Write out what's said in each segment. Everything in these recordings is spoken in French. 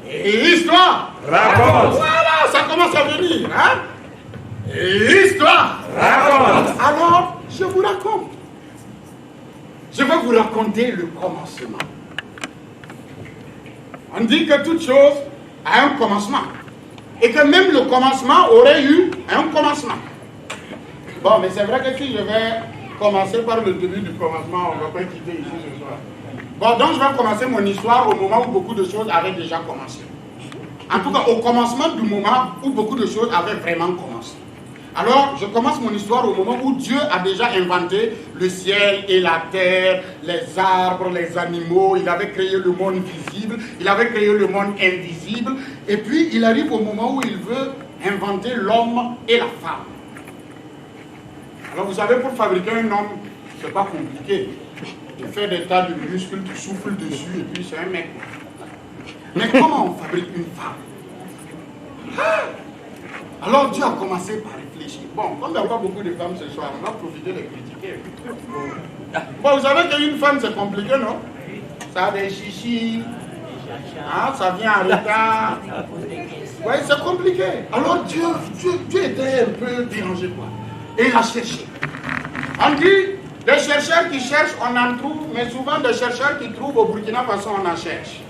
Et histoire raconte. Voilà, ça commence à venir. Hein? Et histoire Raconte. Alors, je vous raconte. Je vais vous raconter le commencement. On dit que toute chose a un commencement. Et que même le commencement aurait eu un commencement. Bon, mais c'est vrai que si je vais commencer par le début du commencement, on ne va pas quitter ici ce soir. Bon, donc je vais commencer mon histoire au moment où beaucoup de choses avaient déjà commencé. En tout cas, au commencement du moment où beaucoup de choses avaient vraiment commencé. Alors, je commence mon histoire au moment où Dieu a déjà inventé le ciel et la terre, les arbres, les animaux. Il avait créé le monde visible, il avait créé le monde invisible. Et puis, il arrive au moment où il veut inventer l'homme et la femme. Alors, vous savez, pour fabriquer un homme, c'est pas compliqué. Il fait des tas de muscles, tu souffles dessus, et puis c'est un mec. Mais comment on fabrique une femme? Alors, Dieu a commencé par réfléchir. Bon, comme il n'y a pas beaucoup de femmes ce soir, on va profiter de les critiquer. Bon, vous savez qu'une femme, c'est compliqué, non? Ça a des chichis, hein, ça vient en retard. Oui, c'est compliqué. Alors, Dieu était un peu dérangé, quoi. Et il a cherché. On dit, des chercheurs qui cherchent, on en trouve, mais souvent des chercheurs qui trouvent au Burkina Faso, on en cherche.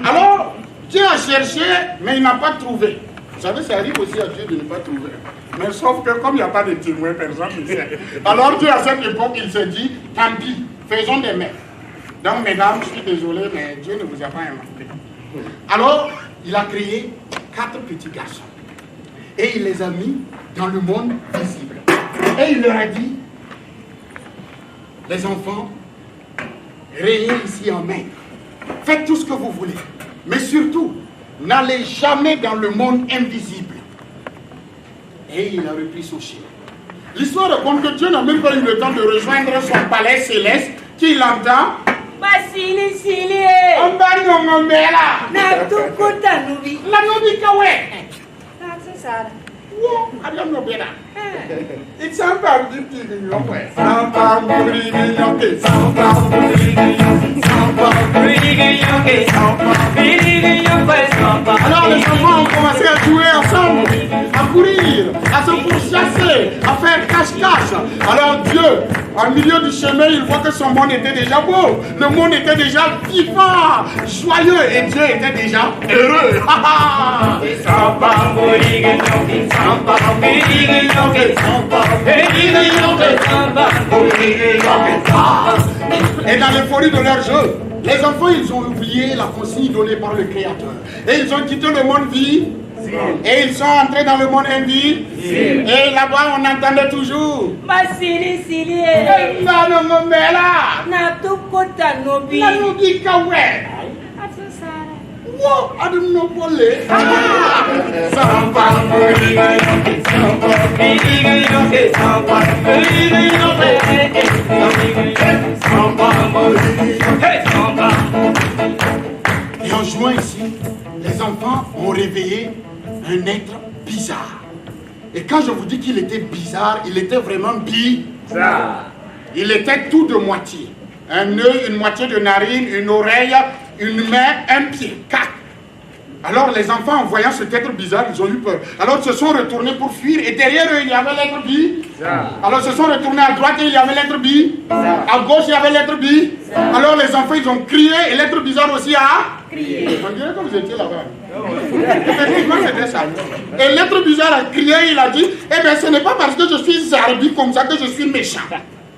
Alors, Dieu a cherché, mais il n'a pas trouvé. Vous savez, ça arrive aussi à Dieu de ne pas trouver. Mais sauf que comme il n'y a pas de témoin, personne ne sait. Alors Dieu, à cette époque, il s'est dit, tant pis, faisons des mères. Donc, mesdames, je suis désolé, mais Dieu ne vous a pas inventé. Alors, il a créé 4 petits garçons. Et il les a mis dans le monde visible. Et il leur a dit, les enfants, rayez ici en main. Faites tout ce que vous voulez. Mais surtout, n'allez jamais dans le monde invisible. Et il a repris son chemin. L'histoire raconte que Dieu n'a même pas eu le temps de rejoindre son palais céleste, qu'il entend. Basili sili. On va nous là. Na tukuta nubi. La nubi kawe. Na sasara. Wow, adieu no bena. It's a bad thing in your way. Samba muri yoke. Samba muri yoke. Samba muri yoke. Samba muri yoke. Alors les enfants ont commencé à jouer ensemble, à courir, à se pourchasser, à faire cache-cache. Alors Dieu, en milieu du chemin, il voit que son monde était déjà beau. Le monde était déjà vivant, joyeux, et Dieu était déjà heureux. Et dans l'euphorie de leur jeu, les enfants, ils ont oublié la consigne donnée par le Créateur. Et ils ont quitté le monde vie. Et ils sont entrés dans le monde invisible. Et là-bas, on entendait toujours. Basili sili. La Nobi. nubi kawe. Sasara. Wow, I don't know what it Et en jouant ici, les enfants ont réveillé un être bizarre. Et quand je vous dis qu'il était bizarre, il était vraiment bizarre. Il était tout de moitié. Un œil, une moitié de narine, une oreille, une main, un pied. 4. Alors les enfants, en voyant cet être bizarre, ils ont eu peur. Alors ils se sont retournés pour fuir. Et derrière eux, il y avait l'être bizarre. Alors ils se sont retournés à droite et il y avait l'être bizarre. À gauche, il y avait l'être bizarre. Alors les enfants, ils ont crié et l'être bizarre aussi a crié. On dirait que vous étiez là-bas. Effectivement, c'était ça. Et l'être bizarre a crié, il a dit, eh bien, ce n'est pas parce que je suis zarbi comme ça que je suis méchant.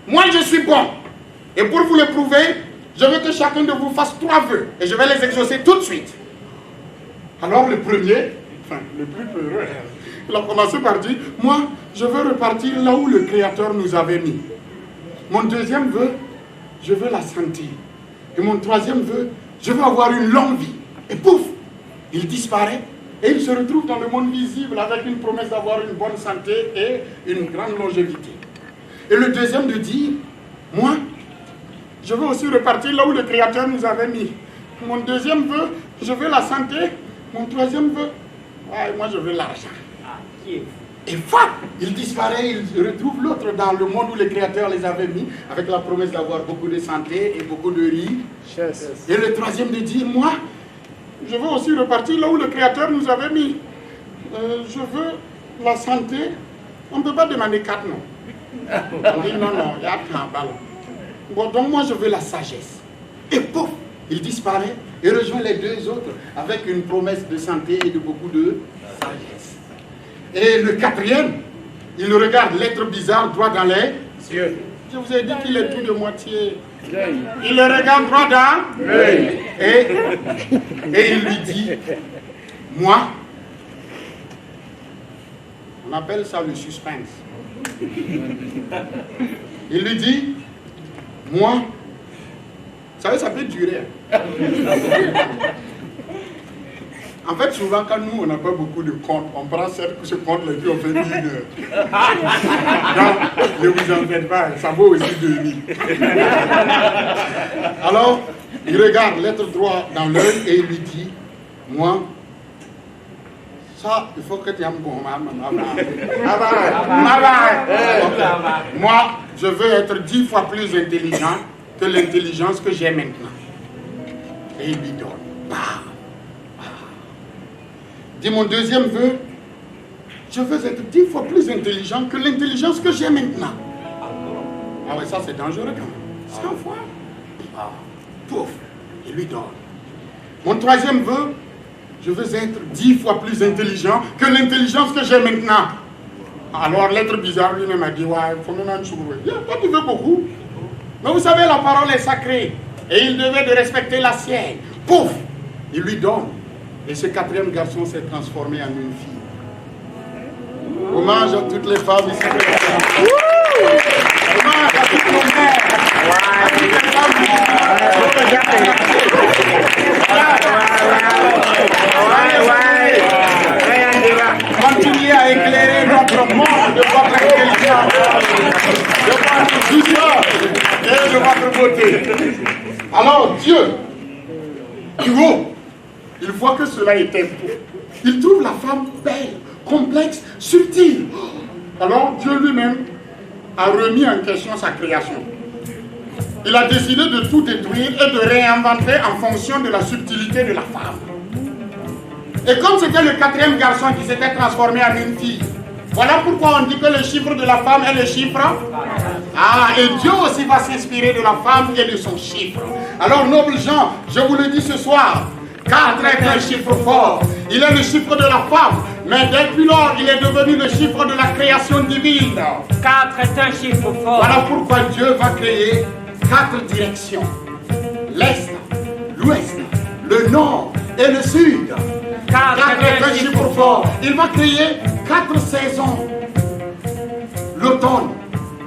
Moi, je suis bon. Et pour vous le prouver, je veux que chacun de vous fasse 3 vœux. Et je vais les exaucer tout de suite. Alors le premier, enfin le plus peureux, il a commencé par dire, moi, je veux repartir là où le Créateur nous avait mis. Mon deuxième vœu, je veux la santé. Et mon troisième vœu, je veux avoir une longue vie. Et pouf, il disparaît et il se retrouve dans le monde visible avec une promesse d'avoir une bonne santé et une grande longévité. Et le deuxième de dire, moi, je veux aussi repartir là où le Créateur nous avait mis. Mon deuxième vœu, je veux la santé. Mon troisième vœu, moi je veux l'argent. Et voilà, il disparaît, il retrouve l'autre dans le monde où le Créateur les avait mis, avec la promesse d'avoir beaucoup de santé et beaucoup de richesse. Et le troisième de dire, moi, je veux aussi repartir là où le Créateur nous avait mis. Je veux la santé. On ne peut pas demander 4 non. On dit non, il y a 30 balles. Bon, donc moi je veux la sagesse. Et pouf, il disparaît et rejoint les 2 autres avec une promesse de santé et de beaucoup de sagesse. Et le 4e, il regarde l'être bizarre droit dans les yeux. Je vous ai dit qu'il est tout de moitié. Il le regarde droit dans l'œil. Et il lui dit, moi, on appelle ça le suspense. Il lui dit, moi, vous savez, ça peut durer. En fait, souvent, quand nous, on n'a pas beaucoup de comptes, on prend ce compte-là et puis on fait 1 heure. Donc, ne vous en faites pas, ça vaut aussi 2 000. Alors, il regarde l'être droit dans l'œil et il lui dit, moi, ça, il faut que tu aimes bon, moi, je veux être 10 fois plus intelligent que l'intelligence que j'ai maintenant. Et il lui donne. Dit mon 2e vœu, je veux être 10 fois plus intelligent que l'intelligence que j'ai maintenant. Ah ouais, ça c'est dangereux quand même. 100 fois. Pouf, il lui donne. Mon 3e vœu, je veux être 10 fois plus intelligent que l'intelligence que j'ai maintenant. Alors l'être bizarre lui-même a dit, ouais, il faut même en trouver. Toi tu veux beaucoup. Mais vous savez, la parole est sacrée. Et il devait de respecter la sienne. Pouf, il lui donne. Et ce 4e garçon s'est transformé en une fille. Hommage à toutes les femmes ici. Hommage à toutes nos mères. À toutes les femmes. Continuez à éclairer notre monde de votre intelligence, de votre douceur et de votre beauté. Alors Dieu, du haut, il voit que cela était faux. Il trouve la femme belle, complexe, subtile. Alors Dieu lui-même a remis en question sa création. Il a décidé de tout détruire et de réinventer en fonction de la subtilité de la femme. Et comme c'était le 4e garçon qui s'était transformé en une fille, voilà pourquoi on dit que le chiffre de la femme est le chiffre. Et Dieu aussi va s'inspirer de la femme et de son chiffre. Alors, nobles gens, je vous le dis ce soir, 4 est un chiffre fort. Il est le chiffre de la femme, mais depuis lors, il est devenu le chiffre de la création divine. 4 est un chiffre fort. Voilà pourquoi Dieu va créer 4 directions. L'Est, l'Ouest, le Nord et le Sud. 4 est un chiffre fort. Il va créer 4 saisons. L'automne,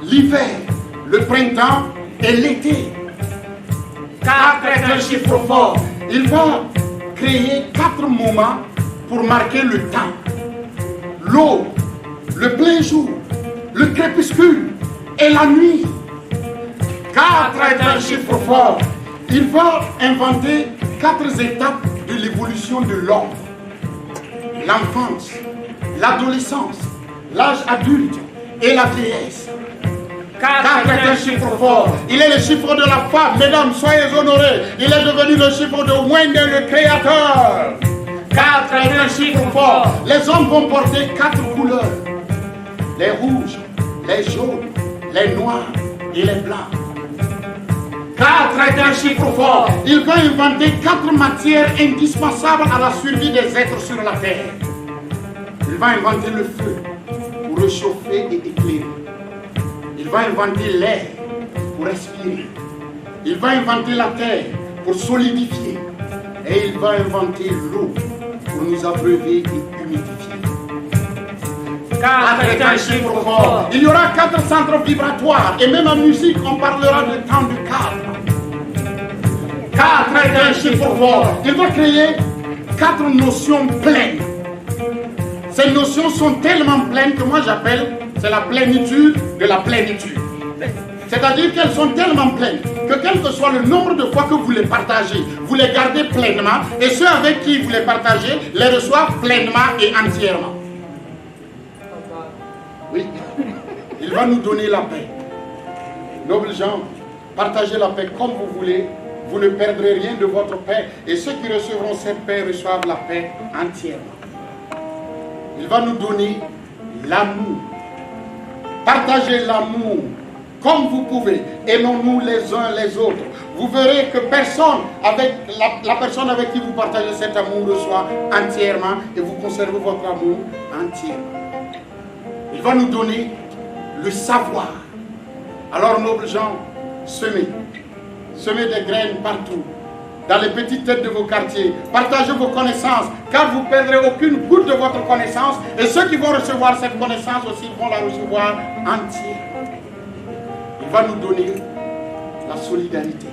l'hiver, le printemps et l'été. 4 est un chiffre fort. Il va créer 4 moments pour marquer le temps. L'aube, le plein jour, le crépuscule et la nuit. 4 est un chiffre fort. Il va inventer 4 étapes de l'évolution de l'homme. L'enfance, l'adolescence, l'âge adulte et la vieillesse. 4 est un chiffre fort. Il est le chiffre de la femme. Mesdames, soyez honorés. Il est devenu le chiffre de Wendell, le créateur. 4 est un chiffre fort. Les hommes vont porter 4 couleurs. Les rouges, les jaunes, les noirs et les blancs. 4 est un chiffre fort. Il va inventer 4 matières indispensables à la survie des êtres sur la terre. Il va inventer le feu pour réchauffer et éclairer. Il va inventer l'air pour respirer. Il va inventer la terre pour solidifier. Et il va inventer l'eau pour nous abreuver et humidifier. 4 est un chiffre fort. Il y aura 4 centres vibratoires. Et même en musique, on parlera de temps de calme. 4 est un chiffre fort. Il va créer 4 notions pleines. Ces notions sont tellement pleines que moi j'appelle, c'est la plénitude de la plénitude. C'est-à-dire qu'elles sont tellement pleines que quel que soit le nombre de fois que vous les partagez, vous les gardez pleinement et ceux avec qui vous les partagez les reçoivent pleinement et entièrement. Oui, il va nous donner la paix. Nobles gens, partagez la paix comme vous voulez, vous ne perdrez rien de votre paix. Et ceux qui recevront cette paix reçoivent la paix entièrement. Il va nous donner l'amour. Partagez l'amour comme vous pouvez. Aimons-nous les uns les autres. Vous verrez que personne, avec la personne avec qui vous partagez cet amour reçoit entièrement et vous conservez votre amour entièrement. Il va nous donner le savoir. Alors, nobles gens, semez des graines partout, dans les petites têtes de vos quartiers. Partagez vos connaissances, car vous ne perdrez aucune goutte de votre connaissance. Et ceux qui vont recevoir cette connaissance aussi vont la recevoir entière. Il va nous donner la solidarité.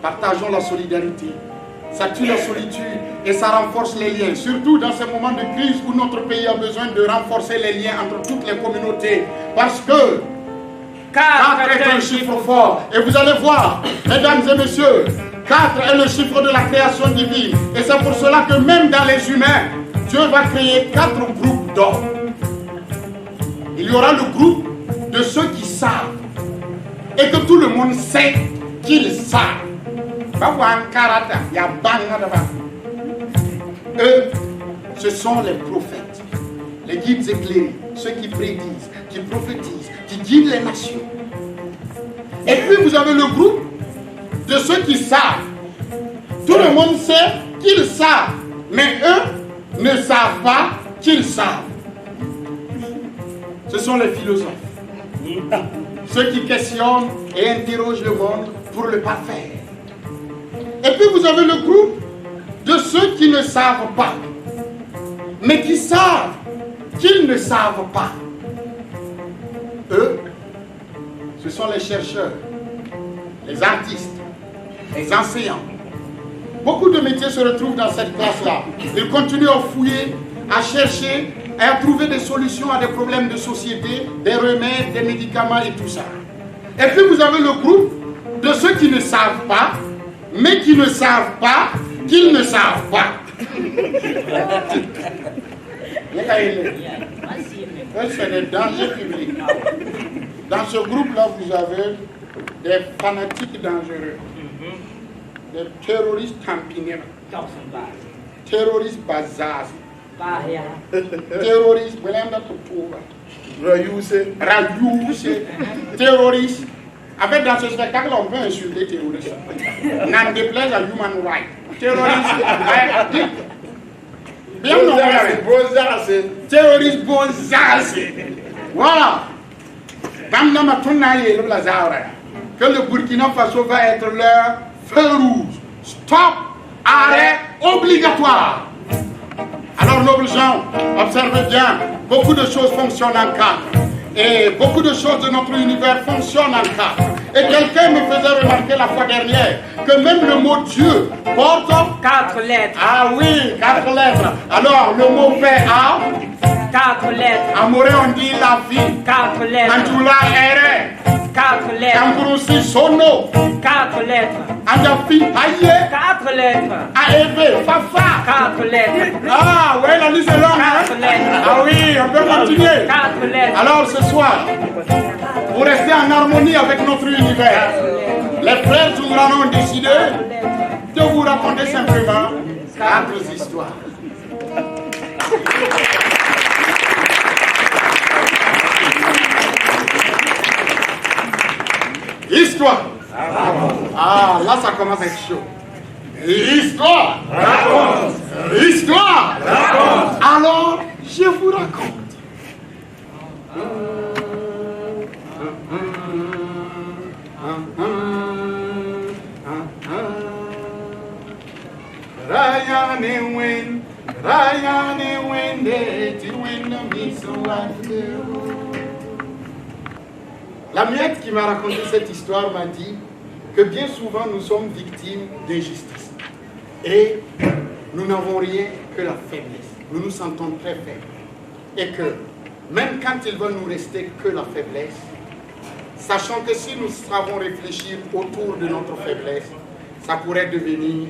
Partageons la solidarité. Ça tue la solitude et ça renforce les liens. Surtout dans ces moments de crise où notre pays a besoin de renforcer les liens entre toutes les communautés. Parce que 4 est un chiffre fort. Et vous allez voir, mesdames et messieurs, 4 est le chiffre de la création divine. Et c'est pour cela que même dans les humains, Dieu va créer 4 groupes d'hommes. Il y aura le groupe de ceux qui savent. Et que tout le monde sait qu'ils savent. Eux, ce sont les prophètes, les guides éclairés, ceux qui prédisent, qui prophétisent, qui guident les nations. Et puis vous avez le groupe de ceux qui savent. Tout le monde sait qu'ils savent, mais eux ne savent pas qu'ils savent. Ce sont les philosophes, ceux qui questionnent et interrogent le monde pour le parfaire. Et puis vous avez le groupe de ceux qui ne savent pas, mais qui savent qu'ils ne savent pas. Eux, ce sont les chercheurs, les artistes, les enseignants. Beaucoup de métiers se retrouvent dans cette classe-là. Ils continuent à fouiller, à chercher et à trouver des solutions à des problèmes de société, des remèdes, des médicaments et tout ça. Et puis vous avez le groupe de ceux qui ne savent pas, mais qui ne savent pas qu'ils ne savent pas. C'est des dangers publics. Dans ce groupe-là, vous avez des fanatiques dangereux, des terroristes campiniens, terroristes bazar, terroristes, terroristes. Avec dans ce spectacle, on peut insulter terroristes. N'en déplaise à human rights. Terroristes, bien non, terroristes, voilà. Que le Burkina Faso va être leur feu rouge. Stop, arrêt obligatoire. Alors, nobles gens, observez bien, beaucoup de choses fonctionnent en cadre. Et beaucoup de choses de notre univers fonctionnent en cadre. Et quelqu'un me faisait remarquer la fois dernière que même le mot Dieu porte 4 lettres. Ah oui, 4 lettres. Alors, le mot paix a 4 lettres. Amoré, on dit la vie. 4 lettres. Anjula ere. 4 lettres. Kamburusi sono. 4 lettres. Anjafi aye. 4 lettres. Aebe fafa. 4 lettres. Ah ouais, la liste est longue. 4 lettres. Ah oui, on peut continuer. 4 lettres. Alors ce soir, pour rester en harmonie avec notre univers, les frères Zoumrano ont décidé de vous raconter simplement 4 histoires. Histoire. Ah, là ça commence à être chaud. Histoire. Histoire. Alors, je vous raconte. La miette qui m'a raconté cette histoire m'a dit que bien souvent nous sommes victimes d'injustice. Et nous n'avons rien que la faiblesse. Nous nous sentons très faibles. Et que même quand il va nous rester que la faiblesse, sachant que si nous savons réfléchir autour de notre faiblesse, ça pourrait devenir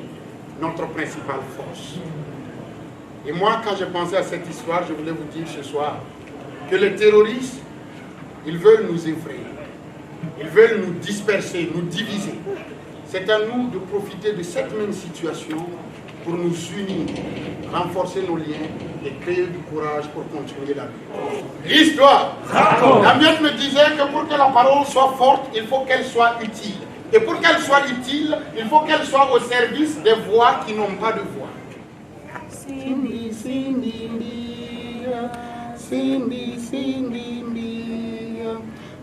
notre principale force. Et moi, quand j'ai pensé à cette histoire, je voulais vous dire ce soir que les terroristes, ils veulent nous effrayer. Ils veulent nous disperser, nous diviser. c'est à nous de profiter de cette même situation pour nous unir, renforcer nos liens et créer du courage pour continuer la lutte. L'histoire. La Miette me disait que pour que la parole soit forte, il faut qu'elle soit utile. Et pour qu'elle soit utile, il faut qu'elle soit au service des voix qui n'ont pas de voix. Cindy, Cindy, Cindy, Cindy,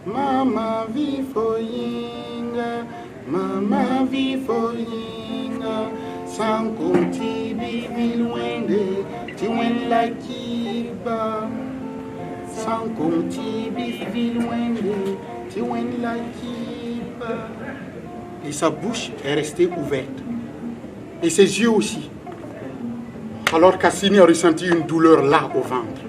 Mama vifoyinga, Mama vifoyinga, Sanko tibi vilwende, tiwen la kiba, Sanko tibi vilwende, tiwen la kiba. Et sa bouche est restée ouverte. Et ses yeux aussi. Alors Cassini a ressenti une douleur là au ventre.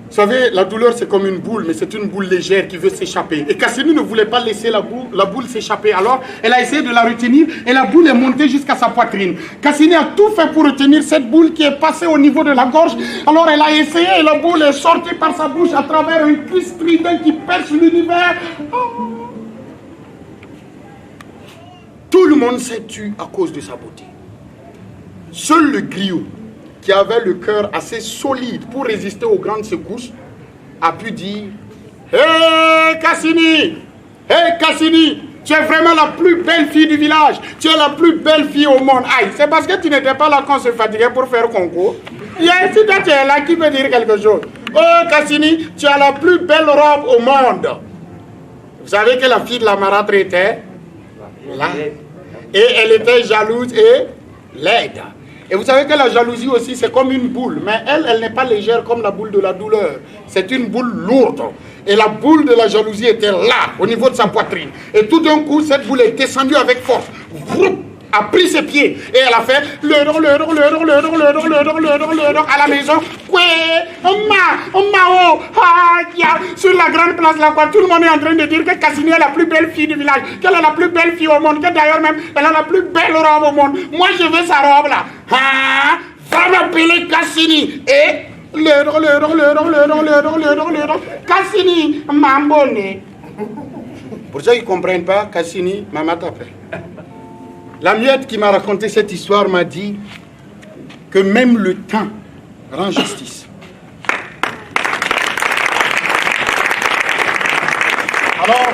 Vous savez, la douleur c'est comme une boule, mais c'est une boule légère qui veut s'échapper. Et Cassini ne voulait pas laisser la boule s'échapper. Alors, elle a essayé de la retenir et la boule est montée jusqu'à sa poitrine. Cassini a tout fait pour retenir cette boule qui est passée au niveau de la gorge. Alors, elle a essayé et la boule est sortie par sa bouche à travers un cri strident qui perce l'univers. Oh. Tout le monde s'est tué à cause de sa beauté. Seul le griot, qui avait le cœur assez solide pour résister aux grandes secousses, a pu dire « Hé Cassini! Hé Cassini! Tu es vraiment la plus belle fille du village. Tu es la plus belle fille au monde. Aïe, c'est parce que tu n'étais pas là quand on se fatiguait pour faire concours. Yeah, si toi tu es là, qui peut dire quelque chose? Oh Cassini, tu as la plus belle robe au monde. » Vous savez que la fille de la marâtre était là. Et elle était jalouse et laide. Et vous savez que la jalousie aussi, c'est comme une boule. Mais elle n'est pas légère comme la boule de la douleur. C'est une boule lourde. Et la boule de la jalousie était là, au niveau de sa poitrine. Et tout d'un coup, cette boule est descendue avec force. A pris ses pieds. Et elle a fait à la maison. Sur la grande place là, quoi, tout le monde est en train de dire que Cassini est la plus belle fille du village. Qu'elle est la plus belle fille au monde. Que d'ailleurs même, elle a la plus belle robe au monde. Moi, je veux sa robe là. Va m'appeler Cassini. Et Cassini, m'abonne. Pour ceux qui ne comprennent pas, Cassini, maman t'appelle. La Miette qui m'a raconté cette histoire m'a dit que même le temps rend justice. Alors,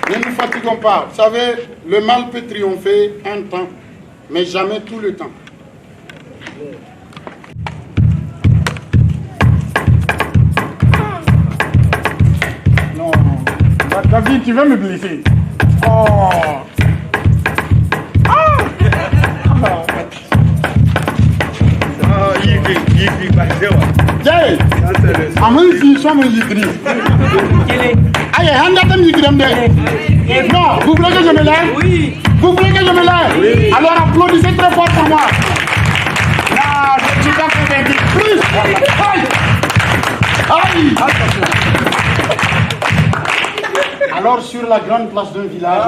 ne nous fatiguons pas. Vous savez, le mal peut triompher un temps, mais jamais tout le temps. Non, David, tu veux me blesser? Oh! Jay, I'm going to see someone you can. Aïe, hand-up you can. Non, vous voulez que je me lève? Oui. Vous voulez que je me lève? Oui. Alors applaudissez très fort pour moi. Là, je suis dans ce pays. Plus. Aïe. Aïe. Alors sur la grande place d'un village,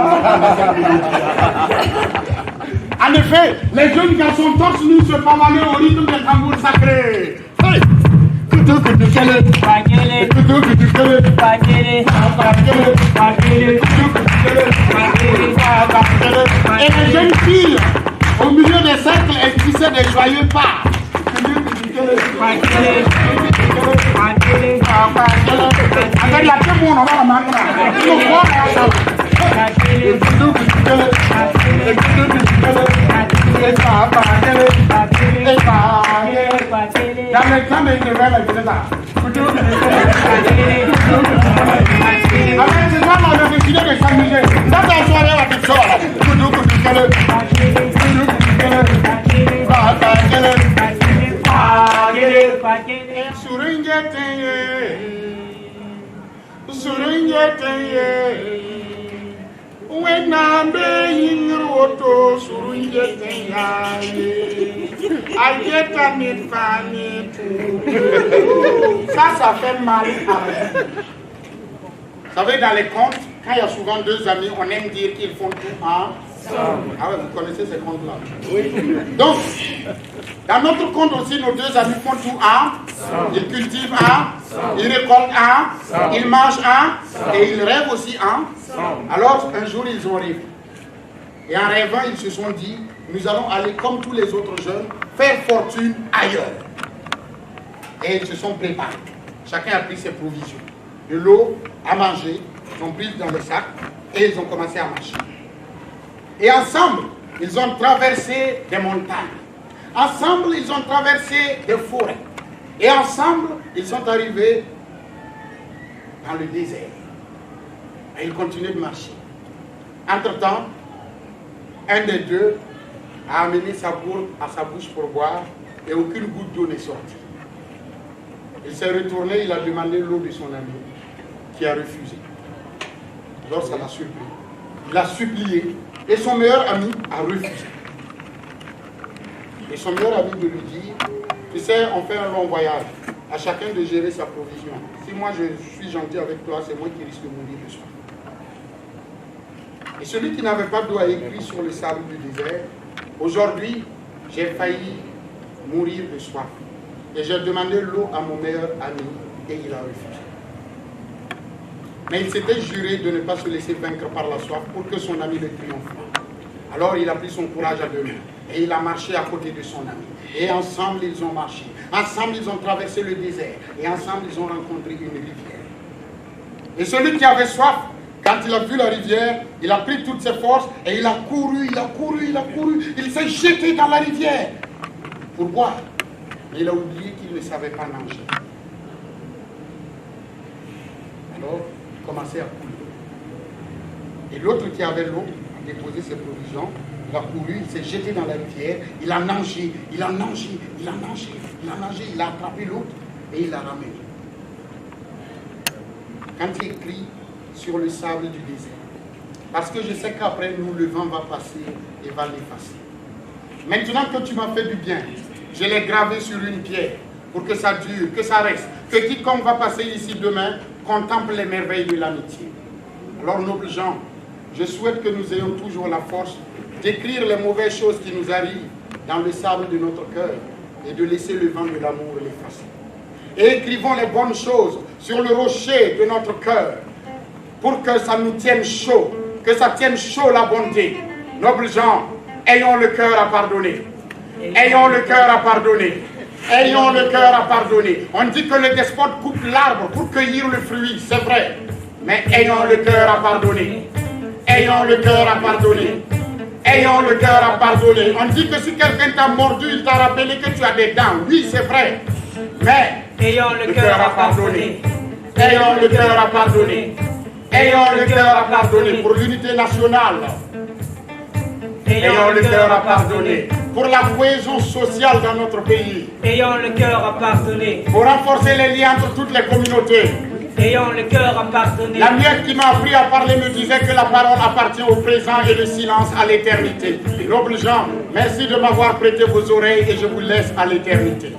en effet, les jeunes garçons torse nus se pavanaient au rythme des tambours sacrés. Hey! Et les jeunes filles, au milieu des cercles, elles tissaient des joyeux pas. Dans le temps de Israël, elle faisait ça. Avec ces gens, on a décidé de s'amuser. Dans la soirée, on a dit ça. Ça fait mal. Vous savez, dans les contes, quand il y a souvent deux amis, on aime dire qu'ils font tout ensemble. Ah ouais, vous connaissez ces contes-là? Oui. Donc, dans notre conte aussi, nos deux amis font tout ensemble. Ils cultivent ensemble, ils récoltent ensemble, ils mangent ensemble et ils rêvent aussi ensemble. Alors, un jour, ils ont rêvé. Et en rêvant, ils se sont dit, nous allons aller comme tous les autres jeunes, faire fortune ailleurs. Et ils se sont préparés. Chacun a pris ses provisions. De l'eau, à manger, ils ont pris dans les sacs et ils ont commencé à marcher. Et ensemble, ils ont traversé des montagnes. Ensemble, ils ont traversé des forêts. Et ensemble, ils sont arrivés dans le désert. Et ils continuaient de marcher. Entre-temps, un des deux a amené sa gourde à sa bouche pour boire et aucune goutte d'eau n'est sortie. Il s'est retourné, il a demandé l'eau de son ami qui a refusé. Alors ça l'a surpris. Il a supplié et son meilleur ami a refusé. Et son meilleur ami de lui dire, tu sais, on fait un long voyage, à chacun de gérer sa provision. Si moi je suis gentil avec toi, c'est moi qui risque de mourir de soif. Et celui qui n'avait pas d'eau a écrit sur le sable du désert, aujourd'hui, j'ai failli mourir de soif. Et j'ai demandé l'eau à mon meilleur ami et il a refusé. Mais il s'était juré de ne pas se laisser vaincre par la soif pour que son ami ne triomphe pas. Alors il a pris son courage à deux mains et il a marché à côté de son ami. Et ensemble ils ont marché. Ensemble ils ont traversé le désert. Et ensemble ils ont rencontré une rivière. Et celui qui avait soif, quand il a vu la rivière, il a pris toutes ses forces et il a couru, il a couru, il a couru. Il s'est jeté dans la rivière pour boire. Mais il a oublié qu'il ne savait pas nager. Alors, il commençait à couler. Et l'autre qui avait l'eau a déposé ses provisions. Il a couru, il s'est jeté dans la rivière. Il a nagé, il a nagé, il a nagé, il a nagé. Il a attrapé l'autre et il l'a ramené. Quand il écrit sur le sable du désert, parce que je sais qu'après nous, le vent va passer et va l'effacer. Maintenant que tu m'as fait du bien, je l'ai gravé sur une pierre pour que ça dure, que ça reste, que quiconque va passer ici demain contemple les merveilles de l'amitié. Alors, nobles gens, je souhaite que nous ayons toujours la force d'écrire les mauvaises choses qui nous arrivent dans le sable de notre cœur et de laisser le vent de l'amour l'effacer. Et écrivons les bonnes choses sur le rocher de notre cœur pour que ça nous tienne chaud, que ça tienne chaud la bonté. Nobles gens, ayons le cœur à pardonner. Ayons le cœur à pardonner. Ayons le cœur à pardonner. On dit que le despote coupe l'arbre pour cueillir le fruit, c'est vrai. Mais ayons le cœur à pardonner. Ayons le cœur à pardonner. Ayons le cœur à pardonner. On dit que si quelqu'un t'a mordu, il t'a rappelé que tu as des dents. Oui, c'est vrai. Mais ayons le cœur à pardonner. Ayons le cœur à pardonner. Ayons le cœur à pardonner pour l'unité nationale. Ayons le cœur à pardonner pour la cohésion sociale dans notre pays. Ayons le cœur à pardonner. Pour renforcer les liens entre toutes les communautés. Ayons le cœur à pardonner. La miette qui m'a appris à parler me disait que la parole appartient au présent et le silence à l'éternité. Nobles gens, merci de m'avoir prêté vos oreilles et je vous laisse à l'éternité.